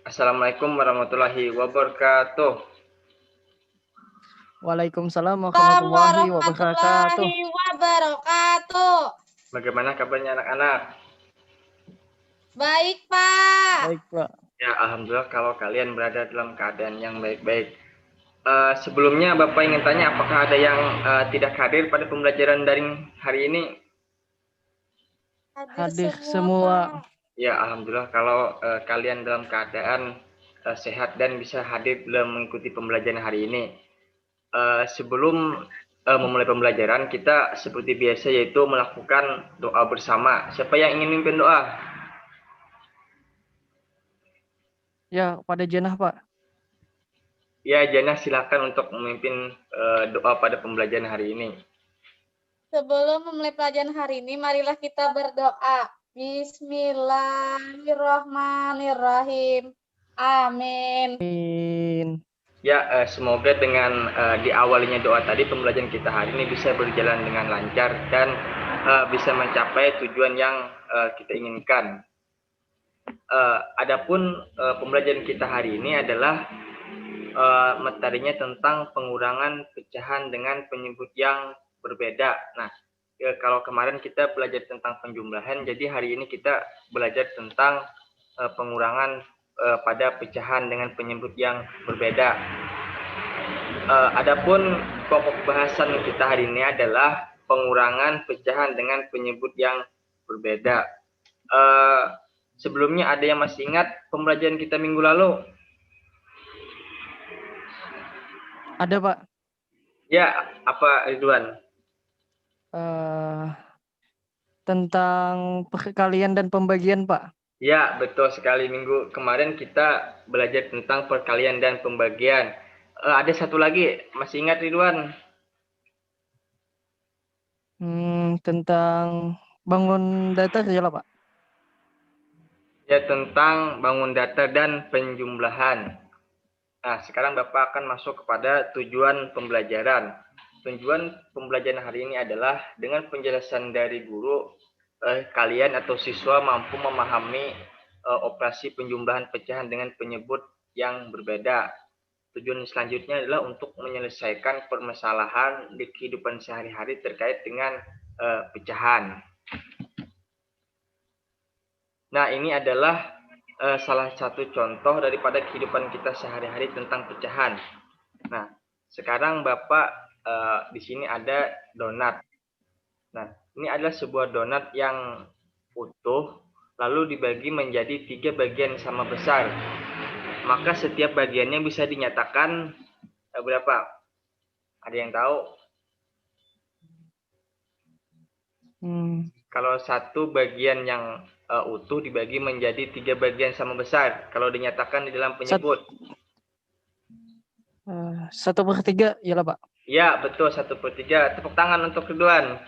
Assalamualaikum warahmatullahi wabarakatuh. Waalaikumsalam warahmatullahi wabarakatuh. Warahmatullahi wabarakatuh. Bagaimana kabarnya anak-anak? Baik, Pak. Baik, Pak. Ya, alhamdulillah kalau kalian berada dalam keadaan yang baik-baik. Sebelumnya Bapak ingin tanya apakah ada yang tidak hadir pada pembelajaran daring hari ini? Hadir semua. Ya, alhamdulillah kalau kalian dalam keadaan sehat dan bisa hadir dalam mengikuti pembelajaran hari ini. Sebelum memulai pembelajaran, kita seperti biasa yaitu melakukan doa bersama. Siapa yang ingin memimpin doa? Ya, pada Jenah, Pak. Ya, Jana silakan untuk memimpin doa pada pembelajaran hari ini. Sebelum memulai pelajaran hari ini, marilah kita berdoa. Bismillahirrahmanirrahim. Amin. Amin. Ya, semoga dengan diawalinya doa tadi pembelajaran kita hari ini bisa berjalan dengan lancar dan bisa mencapai tujuan yang kita inginkan. Adapun pembelajaran kita hari ini adalah materinya tentang pengurangan pecahan dengan penyebut yang berbeda. Nah, kalau kemarin kita belajar tentang penjumlahan, jadi hari ini kita belajar tentang pengurangan pada pecahan dengan penyebut yang berbeda. Adapun pokok bahasan kita hari ini adalah pengurangan pecahan dengan penyebut yang berbeda. Sebelumnya ada yang masih ingat pembelajaran kita minggu lalu? Ada, Pak. Ya, apa Ridwan? Tentang perkalian dan pembagian, Pak. Ya, betul sekali. Minggu kemarin kita belajar tentang perkalian dan pembagian. Ada satu lagi, masih ingat Ridwan? Tentang bangun datar ya lah, Pak. Ya, tentang bangun datar dan penjumlahan. Nah, sekarang Bapak akan masuk kepada tujuan pembelajaran. Tujuan pembelajaran hari ini adalah dengan penjelasan dari guru, kalian atau siswa mampu memahami operasi penjumlahan pecahan dengan penyebut yang berbeda. Tujuan selanjutnya adalah untuk menyelesaikan permasalahan di kehidupan sehari-hari terkait dengan pecahan. Nah, ini adalah salah satu contoh daripada kehidupan kita sehari-hari tentang pecahan. Nah, sekarang Bapak di sini ada donat. Nah, ini adalah sebuah donat yang utuh, lalu dibagi menjadi 3 bagian sama besar. Maka setiap bagiannya bisa dinyatakan berapa? Ada yang tahu? Kalau satu bagian yang utuh dibagi menjadi 3 bagian sama besar, kalau dinyatakan di dalam penyebut. 1/3 ya lah, Pak. Ya, betul, 1/3. Tepuk tangan untuk Ridwan.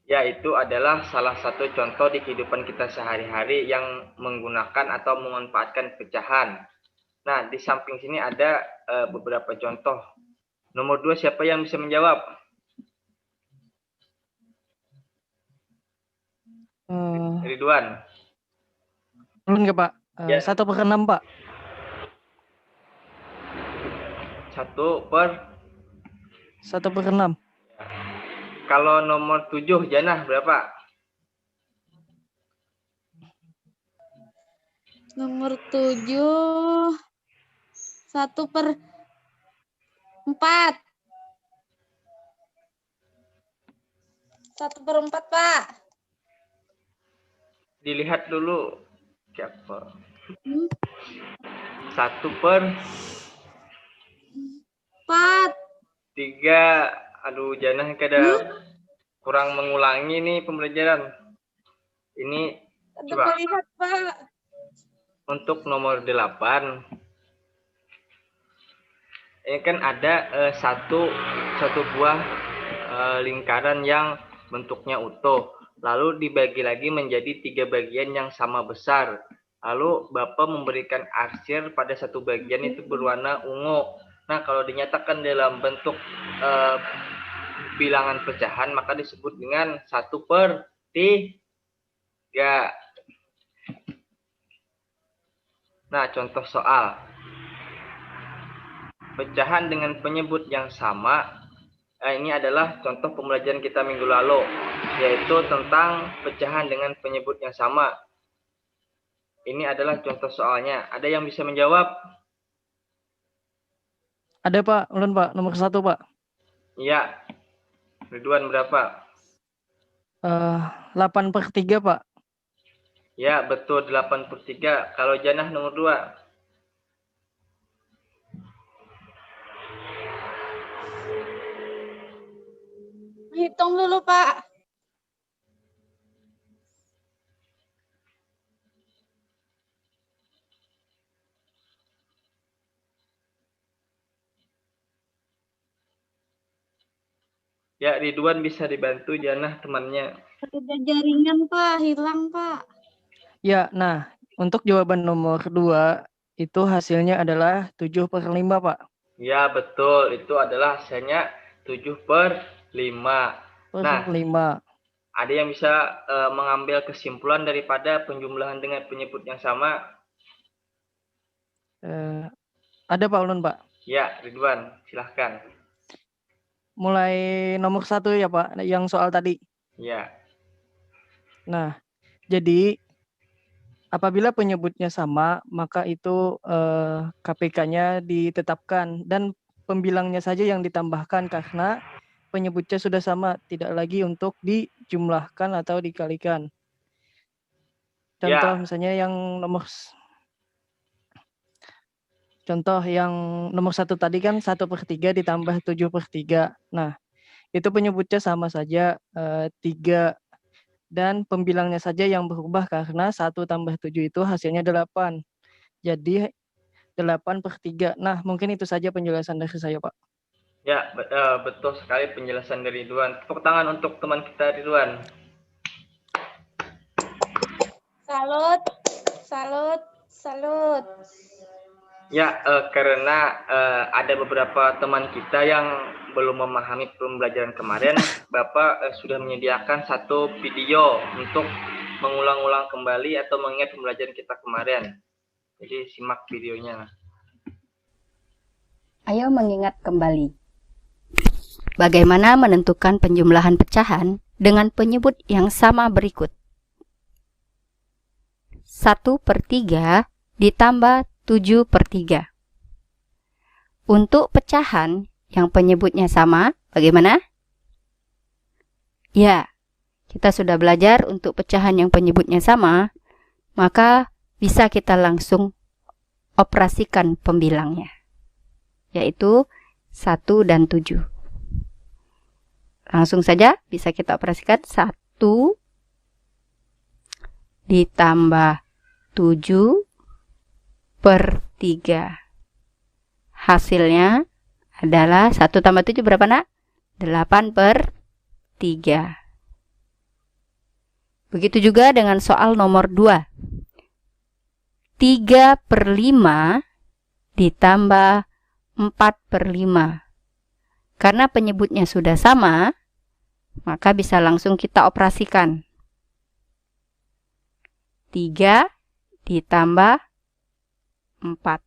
Ya, itu adalah salah satu contoh di kehidupan kita sehari-hari yang menggunakan atau memanfaatkan pecahan. Nah, di samping sini ada beberapa contoh. Nomor 2, siapa yang bisa menjawab? Ridwan. Belum nggak, Pak? Ya. 1/6, Pak. 1/6. Kalau nomor 7, Janah berapa? Nomor 7, 1/4. 1/4, Pak. Dilihat dulu siapa. 1/4. 3. Aduh, Janah kadang kurang mengulangi nih pembelajaran. Ini coba lihat, Pak. untuk nomor 8. Ini kan ada satu buah lingkaran yang bentuknya utuh. Lalu dibagi lagi menjadi 3 bagian yang sama besar. Lalu Bapak memberikan arsir pada satu bagian itu berwarna ungu. Nah, kalau dinyatakan dalam bentuk bilangan pecahan, maka disebut dengan 1/3. Ya. Nah, contoh soal. Pecahan dengan penyebut yang sama. Ini adalah contoh pembelajaran kita minggu lalu, yaitu tentang pecahan dengan penyebut yang sama. Ini adalah contoh soalnya. Ada yang bisa menjawab? Ada Pak, ulun Pak, nomor 1 Pak. Iya. Ridwan berapa? 8/3 Pak. Ya, betul 8/3. Kalau Janah nomor 2? Hitung dulu, Pak. Ya, Ridwan bisa dibantu Janah temannya. Ada jaringan, Pak. Hilang, Pak. Ya, nah untuk jawaban nomor 2 itu hasilnya adalah 7/5 Pak. Ya, betul. Itu adalah hasilnya 7/5. Nah, 5. ada yang bisa mengambil kesimpulan daripada penjumlahan dengan penyebut yang sama? Ada Pak ulun Pak. Ya, Ridwan, silahkan. Mulai nomor 1 ya Pak, yang soal tadi. Ya. Nah, jadi apabila penyebutnya sama, maka itu KPK-nya ditetapkan dan pembilangnya saja yang ditambahkan karena penyebutnya sudah sama, tidak lagi untuk dijumlahkan atau dikalikan. Contoh misalnya yang nomor 1 tadi kan 1/3 ditambah 7/3. Nah, itu penyebutnya sama saja 3 dan pembilangnya saja yang berubah karena 1 tambah 7 itu hasilnya 8. Jadi 8/3. Nah, mungkin itu saja penjelasan dari saya, Pak. Ya, betul sekali penjelasan dari Ridwan. Tepuk tangan untuk teman kita Ridwan. Salut. Salut. Salut. Ya, karena ada beberapa teman kita yang belum memahami pembelajaran kemarin, Bapak sudah menyediakan satu video untuk mengulang-ulang kembali atau mengingat pembelajaran kita kemarin. Jadi simak videonya. Ayo mengingat kembali. Bagaimana menentukan penjumlahan pecahan dengan penyebut yang sama berikut. 1/3 ditambah 7/3. Untuk pecahan yang penyebutnya sama, bagaimana? Ya, kita sudah belajar untuk pecahan yang penyebutnya sama, maka bisa kita langsung operasikan pembilangnya, yaitu 1 dan 7. Langsung saja bisa kita operasikan 1 ditambah 7/3. Hasilnya adalah 1 tambah 7 berapa nak? 8/3. Begitu juga dengan soal nomor 2. 3/5 ditambah 4/5. Karena penyebutnya sudah sama, maka bisa langsung kita operasikan. 3 ditambah 4.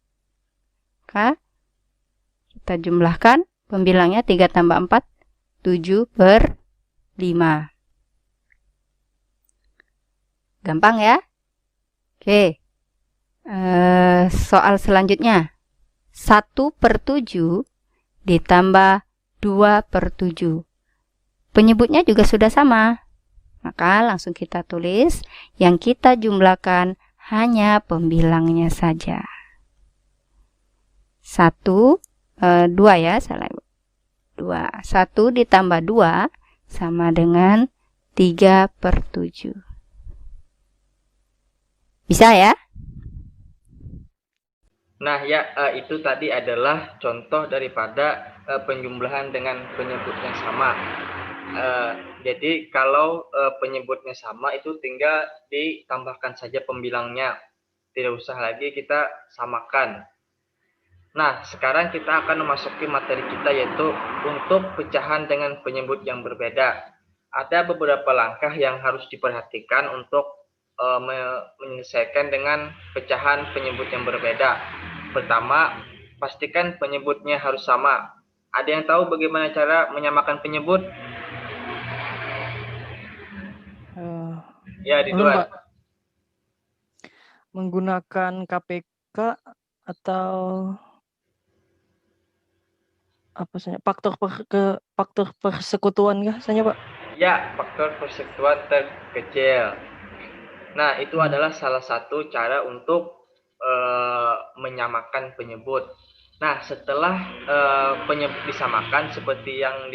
Maka kita jumlahkan pembilangnya 3 tambah 4, 7/5. Gampang ya? Oke. Soal selanjutnya. 1/7 ditambah 2/7. Penyebutnya juga sudah sama. Maka langsung kita tulis, yang kita jumlahkan hanya pembilangnya saja. 2 ya, salah. 2. 1 ditambah 2 sama dengan 3/7. Bisa ya? Nah, ya, itu tadi adalah contoh daripada penjumlahan dengan penyebut yang sama. Jadi kalau penyebutnya sama itu tinggal ditambahkan saja pembilangnya. Tidak usah lagi kita samakan. Nah, sekarang kita akan memasuki materi kita, yaitu untuk pecahan dengan penyebut yang berbeda. Ada beberapa langkah yang harus diperhatikan untuk menyelesaikan dengan pecahan penyebut yang berbeda. Pertama, pastikan penyebutnya harus sama. Ada yang tahu bagaimana cara menyamakan penyebut? Ya, Belum, Ridwan. Pak. Menggunakan KPK atau apa saja? Faktor persekutuan kah saja, Pak? Ya, faktor persekutuan terkecil. Nah, itu adalah salah satu cara untuk menyamakan penyebut. Nah, setelah penyebut disamakan seperti yang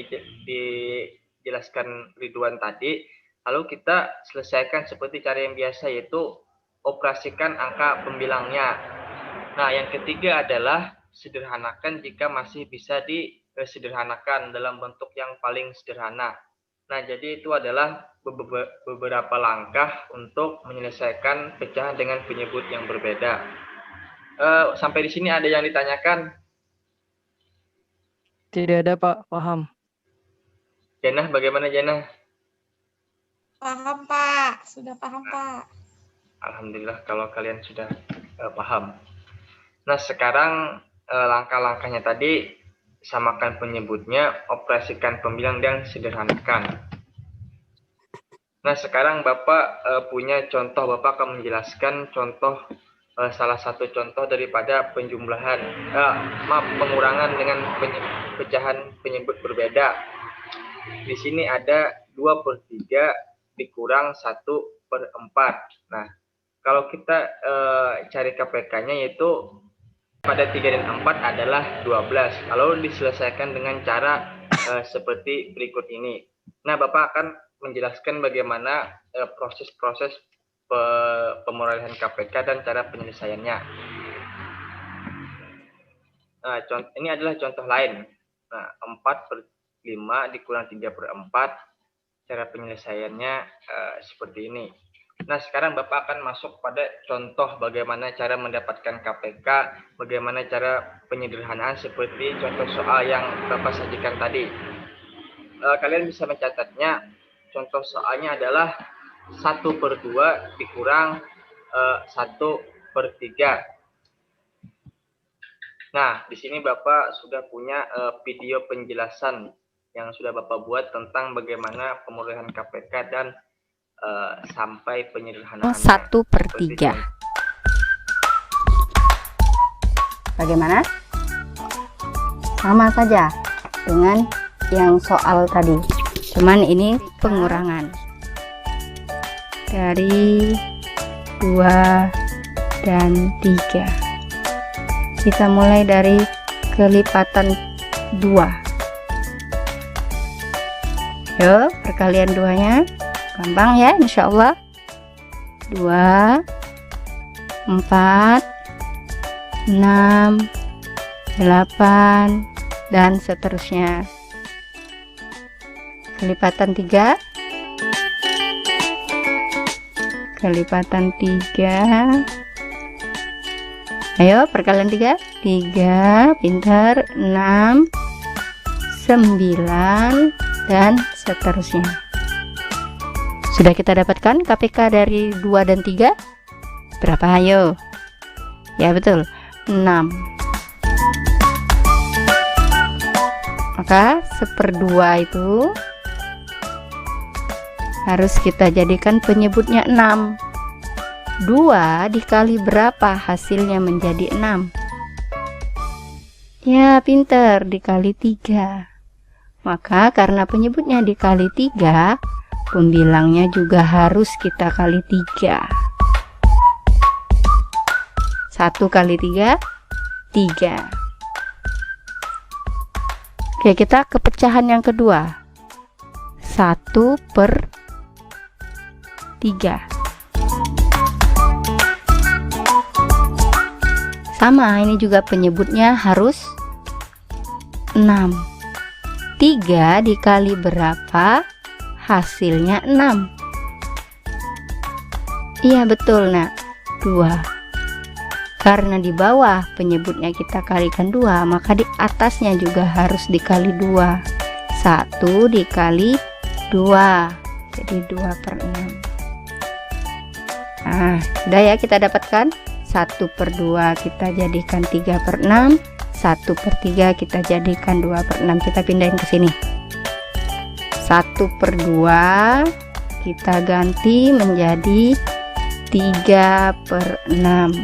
dijelaskan Ridwan tadi, lalu kita selesaikan seperti cara yang biasa, yaitu operasikan angka pembilangnya. Nah, yang ketiga adalah sederhanakan jika masih bisa disederhanakan dalam bentuk yang paling sederhana. Nah, jadi itu adalah beberapa langkah untuk menyelesaikan pecahan dengan penyebut yang berbeda. Sampai di sini ada yang ditanyakan? Tidak ada, Pak. Paham. Janah, bagaimana Janah? Paham, Pak. Sudah paham, Pak. Alhamdulillah kalau kalian sudah paham. Nah, sekarang langkah-langkahnya tadi, samakan penyebutnya, operasikan pembilang, dan sederhanakan. Nah, sekarang Bapak punya contoh. Bapak akan menjelaskan contoh, salah satu contoh daripada pengurangan dengan pecahan penyebut berbeda. Di sini ada 2/3 dikurang 1/4. Nah, kalau kita cari KPK-nya, yaitu pada 3 dan 4 adalah 12. Lalu diselesaikan dengan cara seperti berikut ini. Nah, Bapak akan menjelaskan bagaimana proses-proses pemulihan KPK dan cara penyelesaiannya. Nah, ini adalah contoh lain. Nah, 4/5 dikurang 3/4. Cara penyelesaiannya seperti ini. Nah, sekarang Bapak akan masuk pada contoh bagaimana cara mendapatkan KPK, bagaimana cara penyederhanaan seperti contoh soal yang Bapak sajikan tadi. Kalian bisa mencatatnya. Contoh soalnya adalah 1/2 dikurang 1/3. Nah, di sini Bapak sudah punya video penjelasan yang sudah Bapak buat tentang bagaimana pemulihan KPK dan sampai penyederhanaan. 1/3. Bagaimana? Sama saja dengan yang soal tadi, cuman ini pengurangan dari 2 dan 3. Kita mulai dari kelipatan 2. Yuk, perkalian 2-nya gampang ya, insya Allah. 2, 4, 6, 8, dan seterusnya. Kelipatan 3, kelipatan 3. Ayo, perkalian 3, 3, pintar, 6, 9, dan seterusnya. Sudah kita dapatkan KPK dari 2 dan 3? Berapa? Ayo. Ya, betul. 6. Maka 1/2 itu harus kita jadikan penyebutnya 6. 2 dikali berapa hasilnya menjadi 6? Ya, pinter, dikali 3. Maka karena penyebutnya dikali 3, pembilangnya juga harus kita kali 3. 1 kali 3, 3. Oke, kita ke pecahan yang kedua. 1/3. Sama, ini juga penyebutnya harus 6. 3 dikali berapa hasilnya 6? Iya, betul nak, 2. Karena di bawah penyebutnya kita kalikan 2, maka di atasnya juga harus dikali 2. 1 dikali 2, jadi 2/6. Nah, sudah ya kita dapatkan 1/2 kita jadikan 3/6, 1/3 kita jadikan 2/6. Kita pindahin ke sini. 1/2 kita ganti menjadi 3/6.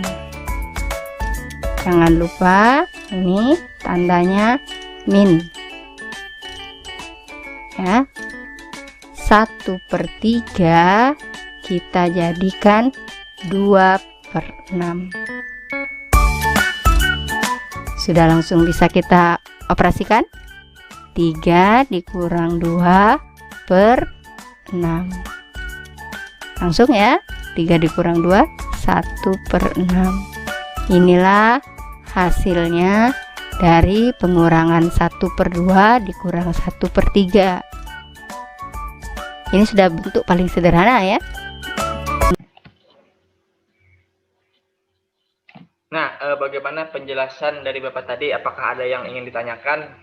Jangan lupa ini tandanya min ya. 1/3 kita jadikan 2/6. Sudah langsung bisa kita operasikan. 3 dikurang 2/6. Langsung ya. 3 dikurang 2, 1/6. Inilah hasilnya dari pengurangan 1/2 dikurang 1/3. Ini sudah bentuk paling sederhana ya. Nah, bagaimana penjelasan dari Bapak tadi? Apakah ada yang ingin ditanyakan?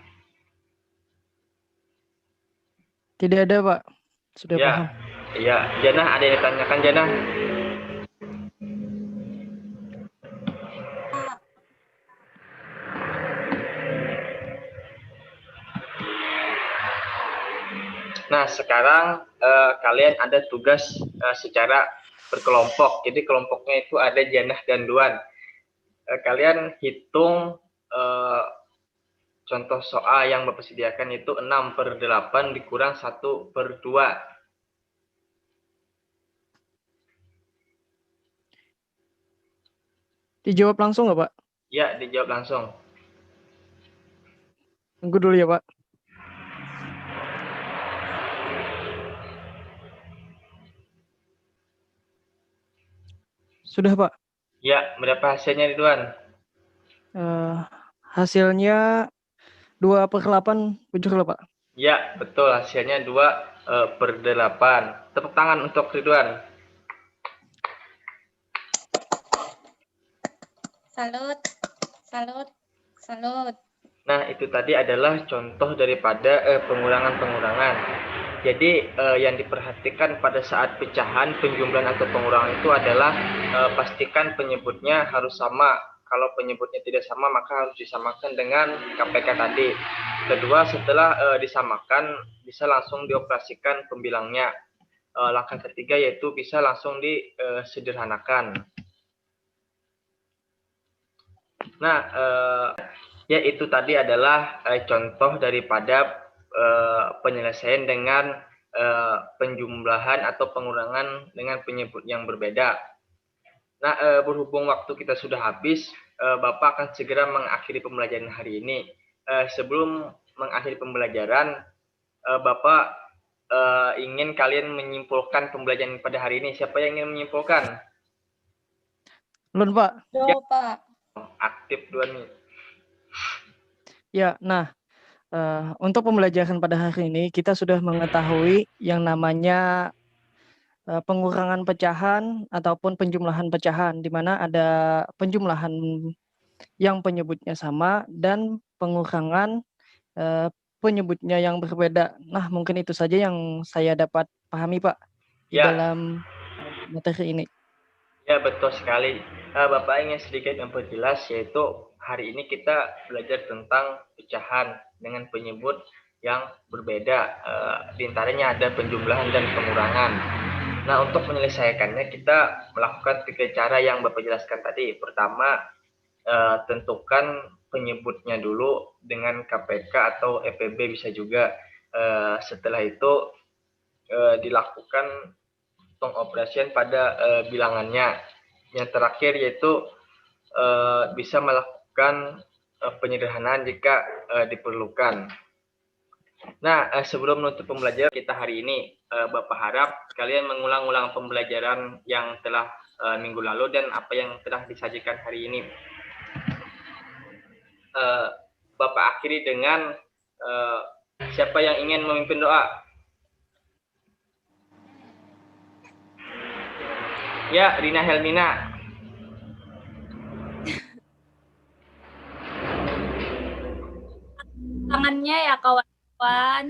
Tidak ada, Pak. Sudah Ya, paham. iya. Jana, ada yang ditanyakan, Jana? Nah, sekarang kalian ada tugas secara berkelompok. Jadi kelompoknya itu ada Janah dan Duan. Kalian hitung contoh soal yang Bapak sediakan itu 6/8 dikurang 1/2. Dijawab langsung nggak, Pak? Ya, dijawab langsung. Tunggu dulu ya, Pak. Sudah, Pak. Ya, berapa hasilnya Ridwan? Hasilnya 2/8 betul, Pak. Ya, betul. Hasilnya 2/8. Tepuk tangan untuk Ridwan. Salut, salut, salut. Nah, itu tadi adalah contoh daripada pengurangan-pengurangan. Jadi, yang diperhatikan pada saat pecahan, penjumlahan atau pengurangan itu adalah pastikan penyebutnya harus sama. Kalau penyebutnya tidak sama, maka harus disamakan dengan KPK tadi. Kedua, setelah disamakan, bisa langsung dioperasikan pembilangnya. Langkah ketiga yaitu bisa langsung disederhanakan. Nah, ya itu tadi adalah contoh daripada penyelesaian dengan penjumlahan atau pengurangan dengan penyebut yang berbeda. Nah, berhubung waktu kita sudah habis, Bapak akan segera mengakhiri pembelajaran hari ini. Sebelum mengakhiri pembelajaran, Bapak ingin kalian menyimpulkan pembelajaran pada hari ini. Siapa yang ingin menyimpulkan? Belum, Pak. Do, Pak. Aktif dua nih. Ya, nah, untuk pembelajaran pada hari ini kita sudah mengetahui yang namanya pengurangan pecahan ataupun penjumlahan pecahan, di mana ada penjumlahan yang penyebutnya sama dan pengurangan penyebutnya yang berbeda. Nah, mungkin itu saja yang saya dapat pahami, Pak, di Ya. dalam materi ini. Ya, betul sekali. Bapak ingin sedikit memperjelas, yaitu hari ini kita belajar tentang pecahan dengan penyebut yang berbeda. Di antaranya ada penjumlahan dan pengurangan. Nah, untuk menyelesaikannya kita melakukan 3 cara yang Bapak jelaskan tadi. Pertama, tentukan penyebutnya dulu dengan KPK atau EPB bisa juga. Setelah itu dilakukan pengoperasian pada bilangannya. Yang terakhir yaitu bisa melakukan penyederhanaan jika diperlukan. Nah, sebelum menutup pembelajaran kita hari ini, Bapak harap kalian mengulang-ulang pembelajaran yang telah minggu lalu dan apa yang telah disajikan hari ini. Bapak akhiri dengan siapa yang ingin memimpin doa? Ya, Rina Helmina. Tangannya ya kawan-kawan.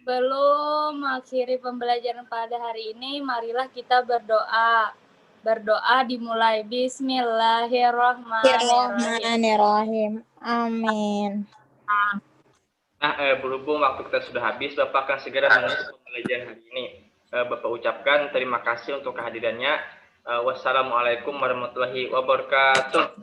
Sebelum mengakhiri pembelajaran pada hari ini, marilah kita berdoa. Berdoa dimulai. Bismillahirrahmanirrahim. Amin. Nah, berhubung waktu kita sudah habis, Bapak akan segera menutup pembelajaran hari ini. Bapak ucapkan terima kasih untuk kehadirannya. Wassalamualaikum warahmatullahi wabarakatuh.